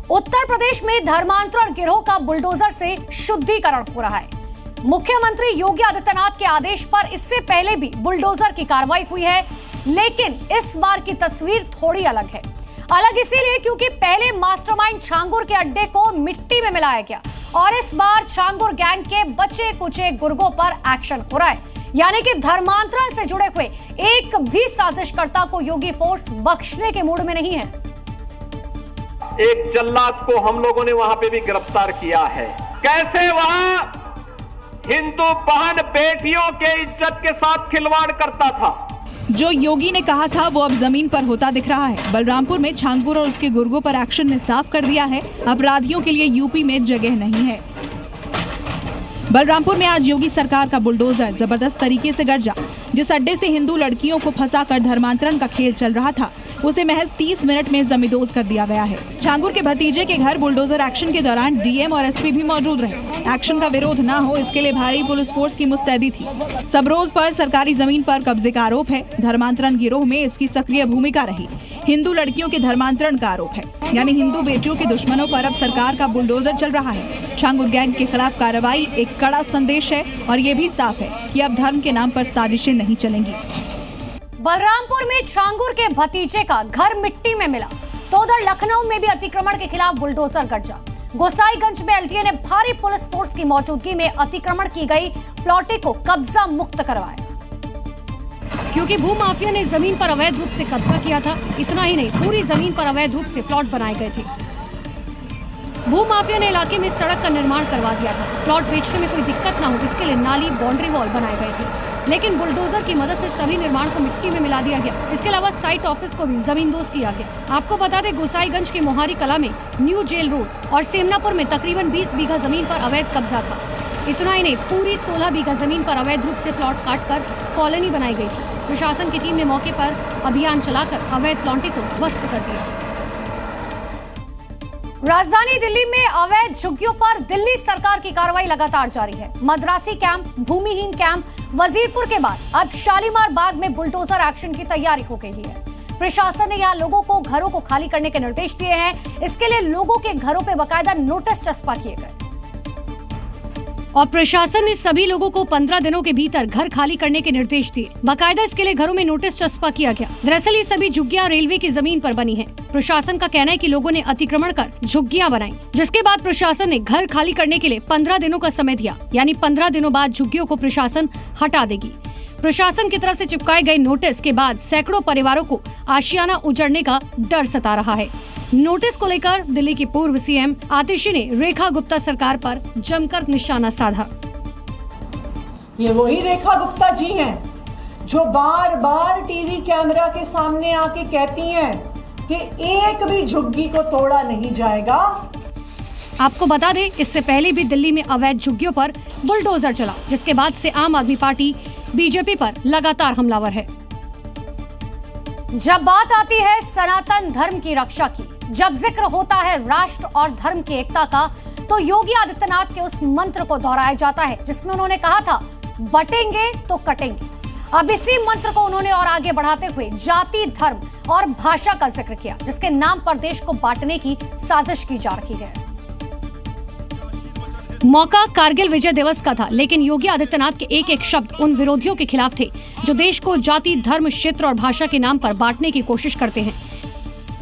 उत्तर प्रदेश में धर्मांतरण गिरोह का बुलडोजर से शुद्धिकरण हो रहा है। मुख्यमंत्री योगी आदित्यनाथ के आदेश पर इससे पहले भी बुलडोजर की कार्रवाई हुई है, लेकिन इस बार की तस्वीर थोड़ी अलग है। अलग इसीलिए क्योंकि पहले मास्टरमाइंड छांगुर के अड्डे को मिट्टी में मिलाया गया और इस बार छांगुर गैंग के बचे कुचे गुर्गों पर एक्शन हो रहा है। यानी कि धर्मांतरण से जुड़े हुए एक भी साजिशकर्ता को योगी फोर्स बख्शने के मूड में नहीं है। एक जल्लाद को हम लोगों ने वहां पे भी गिरफ्तार किया है। कैसे वहां हिंदू बहन बेटियों के इज्जत के साथ खिलवाड़ करता था। जो योगी ने कहा था वो अब जमीन पर होता दिख रहा है। बलरामपुर में छांगुर और उसके गुर्गों पर एक्शन ने साफ कर दिया है, अपराधियों के लिए यूपी में जगह नहीं है। बलरामपुर में आज योगी सरकार का बुलडोजर जबरदस्त तरीके से गरजा। जिस अड्डे से हिंदू लड़कियों को फंसाकर धर्मांतरण का खेल चल रहा था, उसे महज 30 मिनट में जमींदोज कर दिया गया है। छांगुर के भतीजे के घर बुलडोजर एक्शन के दौरान डीएम और एसपी भी मौजूद रहे। एक्शन का विरोध न हो, इसके लिए भारी पुलिस फोर्स की मुस्तैदी थी। सबरोज पर सरकारी जमीन पर कब्जे का आरोप है। धर्मांतरण गिरोह में इसकी सक्रिय भूमिका रही। हिंदू लड़कियों के धर्मांतरण का आरोप है, यानी हिंदू बेटियों के दुश्मनों पर अब सरकार का बुलडोजर चल रहा है। छांगुर गैंग के खिलाफ कार्रवाई एक कड़ा संदेश है और ये भी साफ है कि अब धर्म के नाम पर साजिशें नहीं चलेंगी। बलरामपुर में छांगुर के भतीजे का घर मिट्टी में मिला तो उधर लखनऊ में भी अतिक्रमण के खिलाफ बुलडोजर गरजा। गोसाईगंज में एलटीए ने भारी पुलिस फोर्स की मौजूदगी में अतिक्रमण की गई प्लॉटिंग को कब्जा मुक्त करवाया। क्योंकि भूमाफिया ने जमीन पर अवैध रूप से कब्जा किया था। इतना ही नहीं, पूरी जमीन पर अवैध रूप से प्लॉट बनाए गए थे। भूमाफिया ने इलाके में सड़क का निर्माण करवा दिया था। प्लॉट बेचने में कोई दिक्कत ना हो, इसके लिए नाली, बाउंड्री वॉल बनाए गए थे, लेकिन बुलडोजर की मदद से सभी निर्माण को मिट्टी में मिला दिया गया। इसके अलावा साइट ऑफिस को भी जमींदोज किया गया। आपको बता दें, गोसाईगंज के मोहारी कला में न्यू जेल रोड और सेमनापुर में तकरीबन 20 बीघा जमीन पर अवैध कब्जा था। इतना ही नहीं, पूरी 16 बीघा जमीन पर अवैध रूप से प्लॉट काटकर कॉलोनी बनाई गई थी। प्रशासन की टीम ने मौके पर अभियान चलाकर अवैध प्लॉटिंग को ध्वस्त कर दिया। राजधानी दिल्ली में अवैध झुग्गियों पर दिल्ली सरकार की कार्रवाई लगातार जारी है। मद्रासी कैंप, भूमिहीन कैंप, वजीरपुर के बाद अब शालीमार बाग में बुलडोजर एक्शन की तैयारी हो गई है। प्रशासन ने यहाँ लोगों को घरों को खाली करने के निर्देश दिए हैं। इसके लिए लोगों के घरों पे बाकायदा नोटिस चस्पा किए गए और प्रशासन ने सभी लोगों को 15 दिनों के भीतर घर खाली करने के निर्देश दिए। बाकायदा इसके लिए घरों में नोटिस चस्पा किया गया। दरअसल ये सभी झुग्गियां रेलवे की जमीन पर बनी हैं। प्रशासन का कहना है कि लोगों ने अतिक्रमण कर झुग्गियां बनाई, जिसके बाद प्रशासन ने घर खाली करने के लिए 15 दिनों का समय दिया। यानी 15 दिनों बाद झुग्गियों को प्रशासन हटा देगी। प्रशासन की तरफ से चिपकाए गए नोटिस के बाद सैकड़ों परिवारों को आशियाना उजड़ने का डर सता रहा है। नोटिस को लेकर दिल्ली की पूर्व सीएम आतिशी ने रेखा गुप्ता सरकार पर जमकर निशाना साधा। ये वही रेखा गुप्ता जी हैं जो बार बार टीवी कैमरा के सामने आके कहती हैं कि एक भी झुग्गी को तोड़ा नहीं जाएगा। आपको बता दें, इससे पहले भी दिल्ली में अवैध झुग्गियों पर बुलडोजर चला, जिसके बाद से आम आदमी पार्टी बीजेपी पर लगातार हमलावर है। जब बात आती है सनातन धर्म की रक्षा की, जब जिक्र होता है राष्ट्र और धर्म की एकता का, तो योगी आदित्यनाथ के उस मंत्र को दोहराया जाता है जिसमें उन्होंने कहा था, बटेंगे तो कटेंगे। अब इसी मंत्र को उन्होंने और आगे बढ़ाते हुए जाति, धर्म और भाषा का जिक्र किया, जिसके नाम पर देश को बांटने की साजिश की जा रही है। मौका कारगिल विजय दिवस का था, लेकिन योगी आदित्यनाथ के एक एक शब्द उन विरोधियों के खिलाफ थे जो देश को जाति, धर्म, क्षेत्र और भाषा के नाम पर बांटने की कोशिश करते हैं।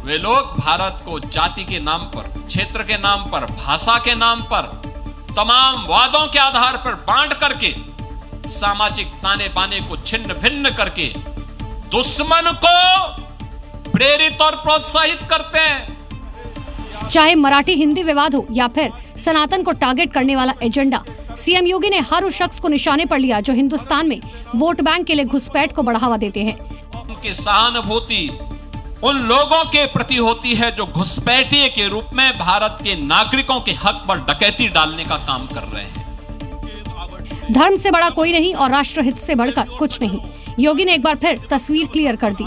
वे लोग भारत को जाति के नाम पर, क्षेत्र के नाम पर, भाषा के नाम पर, तमाम वादों के आधार पर बांट करके, सामाजिक ताने बाने को छिन्न भिन्न करके दुश्मन को प्रेरित और प्रोत्साहित करते हैं। चाहे मराठी हिंदी विवाद हो या फिर सनातन को टारगेट करने वाला एजेंडा, सीएम योगी ने हर उस शख्स को निशाने पर लिया जो हिंदुस्तान में वोट बैंक के लिए घुसपैठ को बढ़ावा देते हैं। उनकी सहानुभूति उन लोगों के प्रति होती है जो घुसपैठिए के रूप में भारत के नागरिकों के हक पर डकैती डालने का काम कर रहे हैं। धर्म से बड़ा कोई नहीं और राष्ट्रहित से बढ़कर कुछ नहीं। योगी ने एक बार फिर तस्वीर क्लियर कर दी।